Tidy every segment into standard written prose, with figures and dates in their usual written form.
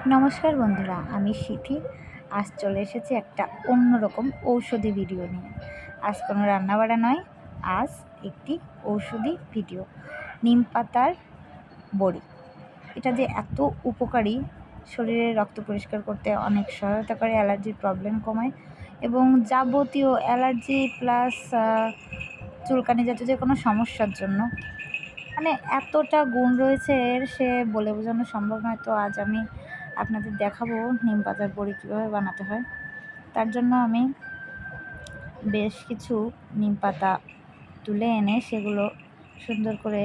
নমস্কার বন্ধুরা, আমি সিথি। আজ চলে এসেছি একটা অন্যরকম ঔষধি ভিডিও নিয়ে। আজ কোনো রান্নাবাড়া নয়, আজ একটি ঔষধি ভিডিও। নিম পাতার বড়ি, এটা যে এত উপকারী, শরীরে রক্ত পরিষ্কার করতে অনেক সহায়তা করে, অ্যালার্জির প্রবলেম কমায় এবং যাবতীয় অ্যালার্জি প্লাস চুলকানি জাতীয় যে কোনো সমস্যার জন্য মানে এতটা গুণ রয়েছে এর, সে বলে বোঝানো সম্ভব নয়। তো আজ আমি আপনাদের দেখাবো নিম পাতার বড়ি কীভাবে বানাতে হয়। তার জন্য আমি বেশ কিছু নিম পাতা তুলে এনে সেগুলো সুন্দর করে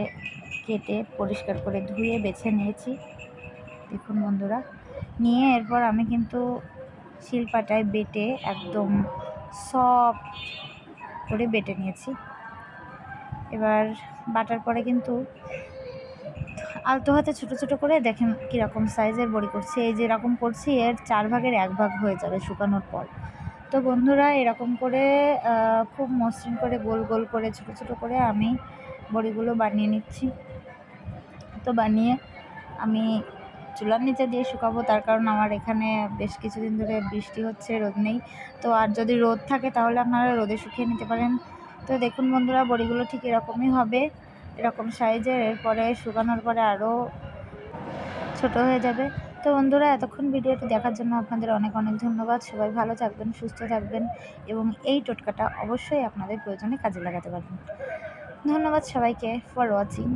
কেটে পরিষ্কার করে ধুয়ে বেছে নিয়েছি। দেখুন বন্ধুরা, নিয়ে এরপর আমি কিন্তু শিলপাটায় বেটে একদম সফট করে বেটে নিয়েছি। এবার বাটার পরে কিন্তু আলতো হাতে ছোটো ছোটো করে দেখেন কীরকম সাইজের বড়ি করছি। এই যেরকম করছি এর 4 ভাগের 1 ভাগ হয়ে যাবে শুকানোর পর। তো বন্ধুরা, এরকম করে খুব মসৃণ করে গোল গোল করে ছোটো ছোটো করে আমি বড়িগুলো বানিয়ে নিচ্ছি। তো বানিয়ে আমি চুলার নিচে দিয়ে শুকাবো, তার কারণ আমার এখানে বেশ কিছুদিন ধরে বৃষ্টি হচ্ছে, রোদ নেই। তো আর যদি রোদ থাকে তাহলে আপনারা রোদে শুকিয়ে নিতে পারেন। তো দেখুন বন্ধুরা, বড়িগুলো ঠিক এরকমই হবে, এরকম সাইজের। এরপরে শুকানোর পরে আরও ছোট হয়ে যাবে। তো বন্ধুরা, এতক্ষণ ভিডিওটি দেখার জন্য আপনাদের অনেক অনেক ধন্যবাদ। সবাই ভালো থাকবেন, সুস্থ থাকবেন এবং এই টোটকাটা অবশ্যই আপনাদের প্রয়োজনে কাজে লাগাতে পারবেন। ধন্যবাদ সবাইকে ফর ওয়াচিং।